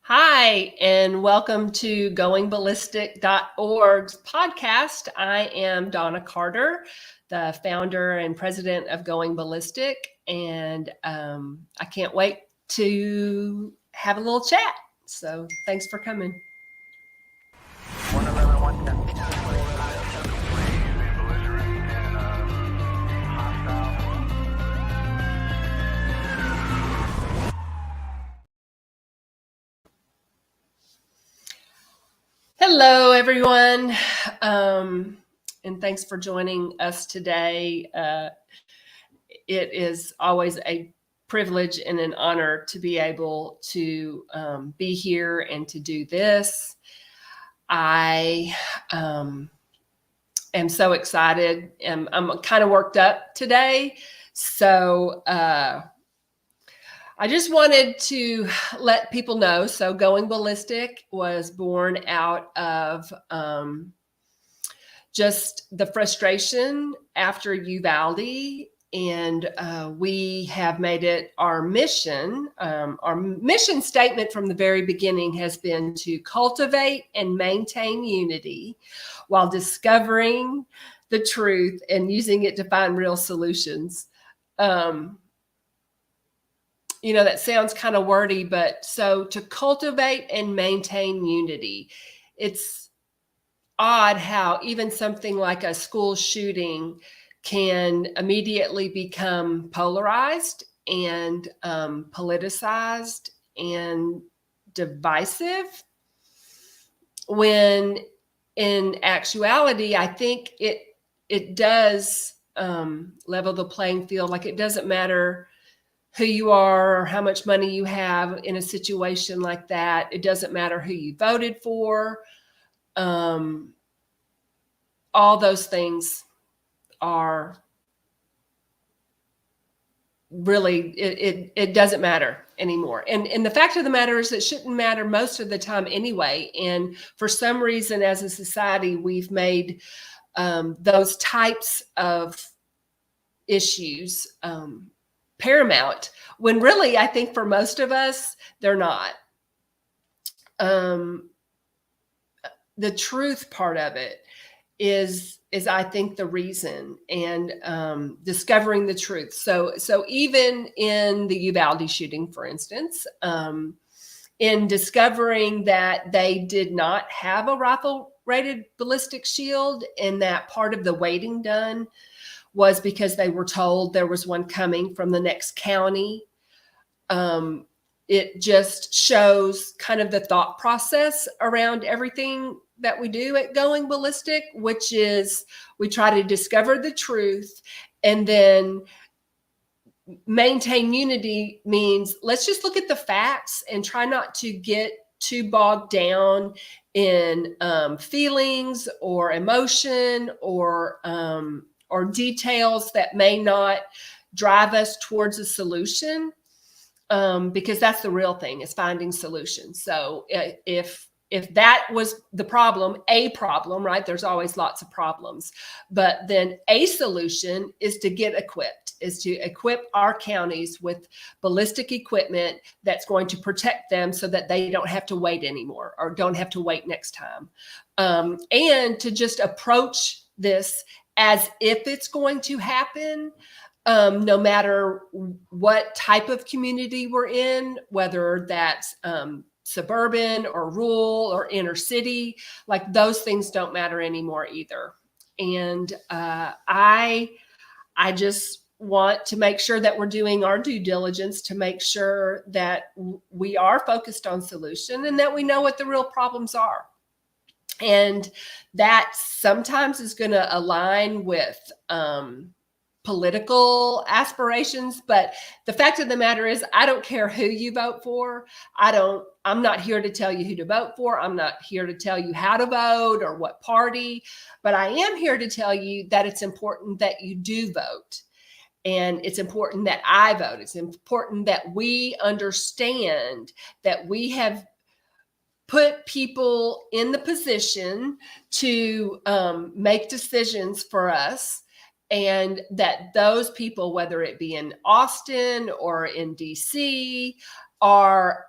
Hi, and welcome to GoingBallistic.org's podcast. I am Donna Carter, the founder and president of Going Ballistic, and I can't wait to have a little chat. So thanks for coming. 111, 110. Hello, everyone, and thanks for joining us today. It is always a privilege and an honor to be able to be here and to do this. I am so excited, and I'm kind of worked up today. So I just wanted to let people know. So Going Ballistic was born out of just the frustration after Uvalde. And we have made it our mission. Our mission statement from the very beginning has been to cultivate and maintain unity while discovering the truth and using it to find real solutions. That sounds kind of wordy, but so to cultivate and maintain unity, it's odd how even something like a school shooting can immediately become polarized and politicized and divisive, when in actuality, I think it does level the playing field. Like, it doesn't matter who you are or how much money you have in a situation like that. It doesn't matter who you voted for. All those things are really, it doesn't matter anymore. And the fact of the matter is, it shouldn't matter most of the time anyway. And for some reason, as a society, we've made those types of issues paramount, when really, I think for most of us, they're not. The truth part of it is I think the reason, and discovering the truth. So even in the Uvalde shooting, for instance, in discovering that they did not have a rifle rated ballistic shield, and that part of the waiting done was because they were told there was one coming from the next county. It just shows kind of the thought process around everything that we do at Going Ballistic, which is we try to discover the truth, and then maintain unity means let's just look at the facts and try not to get too bogged down in feelings or emotion or details that may not drive us towards a solution, because that's the real thing, is finding solutions. So if that was the problem, right? There's always lots of problems, but then a solution is to get equipped, is to equip our counties with ballistic equipment that's going to protect them so that they don't have to wait anymore, or don't have to wait next time. And to just approach this as if it's going to happen, no matter what type of community we're in, whether that's suburban or rural or inner city. Like, those things don't matter anymore either. And I just want to make sure that we're doing our due diligence to make sure that we are focused on solution, and that we know what the real problems are. And that sometimes is going to align with political aspirations. But the fact of the matter is, I don't care who you vote for. I'm not here to tell you who to vote for. I'm not here to tell you how to vote or what party, but I am here to tell you that it's important that you do vote. And it's important that I vote. It's important that we understand that we have put people in the position to make decisions for us, and that those people, whether it be in Austin or in DC, are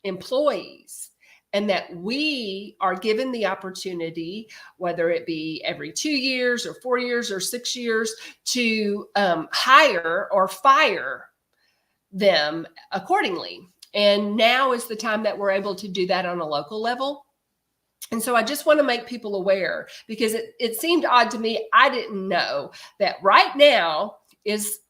employees, and that we are given the opportunity, whether it be every 2 years or 4 years or 6 years, to hire or fire them accordingly. And now is the time that we're able to do that on a local level. And so I just want to make people aware, because it seemed odd to me. I didn't know that right now is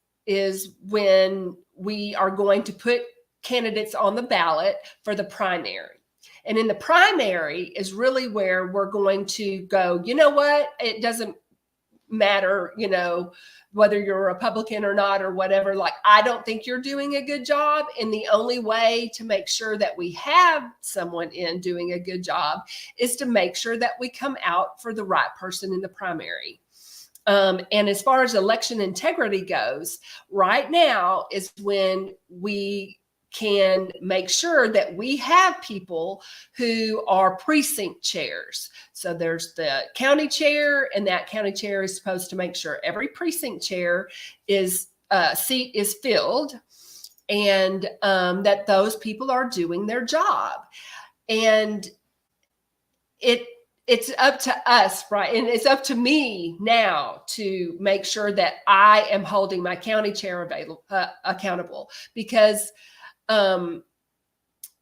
when we are going to put candidates on the ballot for the primary. And in the primary is really where we're going to go, you know what? It doesn't matter, whether you're a Republican or not or whatever. Like, I don't think you're doing a good job. And the only way to make sure that we have someone in doing a good job is to make sure that we come out for the right person in the primary. And as far as election integrity goes, right now is when we can make sure that we have people who are precinct chairs. So there's the county chair, and that county chair is supposed to make sure every precinct chair seat is filled, and that those people are doing their job. And it's up to us, right? And it's up to me now to make sure that I am holding my county chair accountable, because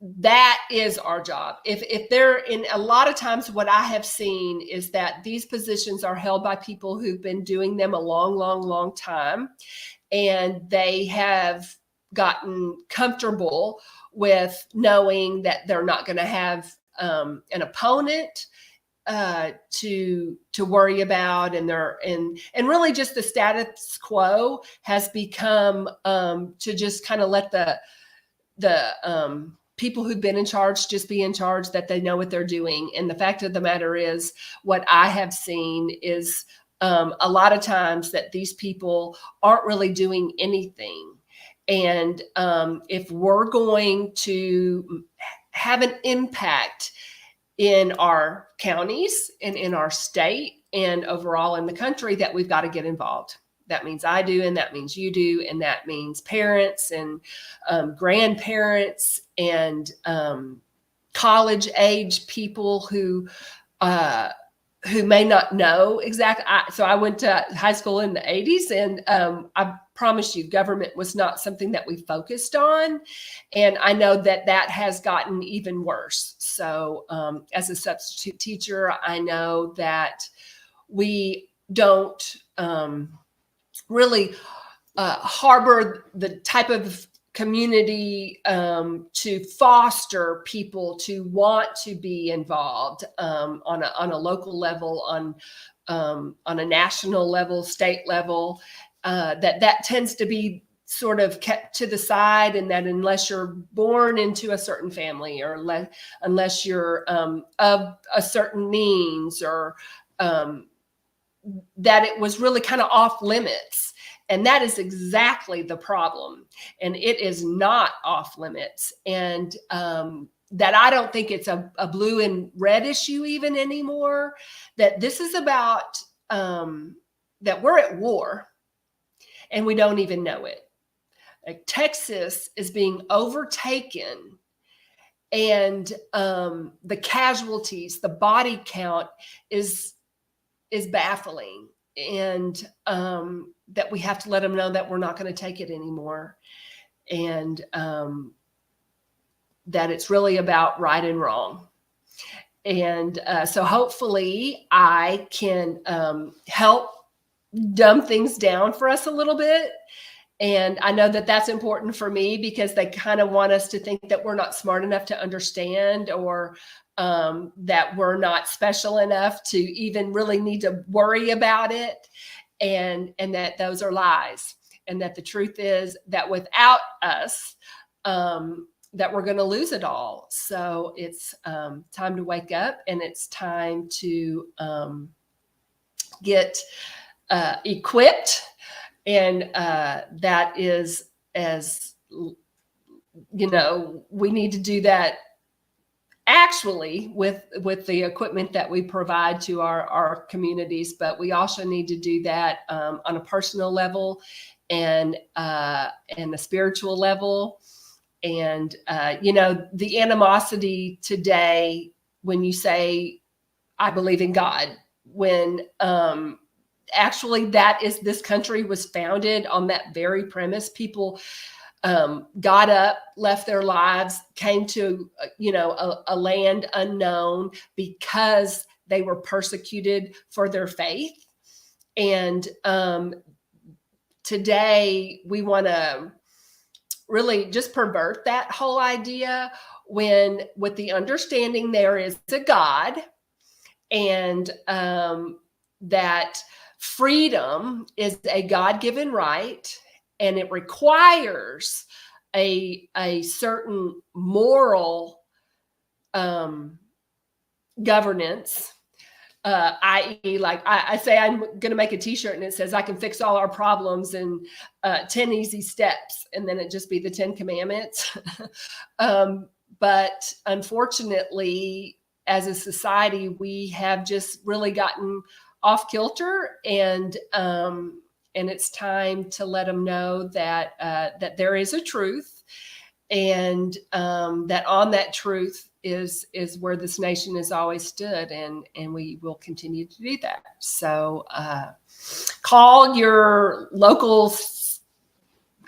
that is our job. If they're in, a lot of times what I have seen is that these positions are held by people who've been doing them a long time, and they have gotten comfortable with knowing that they're not going to have an opponent to worry about, and really just the status quo has become to just kind of let the people who've been in charge just be in charge, that they know what they're doing. And the fact of the matter is, what I have seen is a lot of times that these people aren't really doing anything. And if we're going to have an impact in our counties and in our state and overall in the country, that we've got to get involved. That means I do, and that means you do, and that means parents and grandparents and college age people who may not know exactly. So I went to high school in the 80s, and I promise you, government was not something that we focused on. And I know that has gotten even worse. So as a substitute teacher, I know that we don't really harbor the type of community to foster people to want to be involved on a local level, on a national level, state level. That tends to be sort of kept to the side, and that unless you're born into a certain family, or unless you're of a certain means, or that it was really kind of off limits. And that is exactly the problem. And it is not off limits. And that I don't think it's a blue and red issue even anymore, that this is about that we're at war and we don't even know it. Like, Texas is being overtaken, and the casualties, the body count is baffling. And that we have to let them know that we're not going to take it anymore. And that it's really about right and wrong. And so hopefully I can help dumb things down for us a little bit. And I know that that's important for me, because they kind of want us to think that we're not smart enough to understand, or that we're not special enough to even really need to worry about it. And that those are lies. And that the truth is that without us, that we're going to lose it all. So it's time to wake up, and it's time to get equipped. And that is, as you know, we need to do that actually with the equipment that we provide to our communities, but we also need to do that on a personal level and a spiritual level. you know, the animosity today when you say, I believe in God, when actually this country was founded on that very premise. People got up, left their lives, came to, you know, a land unknown because they were persecuted for their faith. And today we want to really just pervert that whole idea, when with the understanding there is a God, and that freedom is a God-given right, and it requires a certain moral governance, i.e., like I say, I'm going to make a t-shirt and it says, I can fix all our problems in 10 easy steps, and then it just be the 10 commandments. But unfortunately, as a society, we have just really gotten off kilter, and it's time to let them know that that there is a truth, and that on that truth is where this nation has always stood, and we will continue to do that. So call your local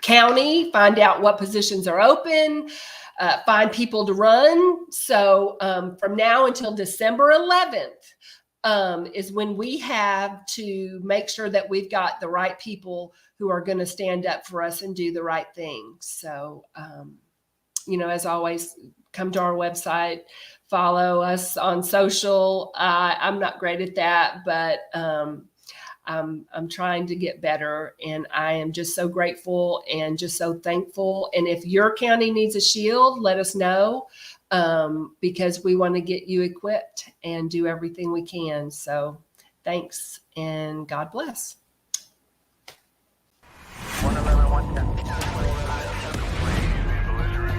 county, find out what positions are open, find people to run. So from now until December 11th is when we have to make sure that we've got the right people who are going to stand up for us and do the right thing. So you know, as always, come to our website, follow us on social. I'm not great at that, but I'm trying to get better, and I am just so grateful and just so thankful. And if your county needs a shield, let us know, because we want to get you equipped and do everything we can. So thanks, and God bless.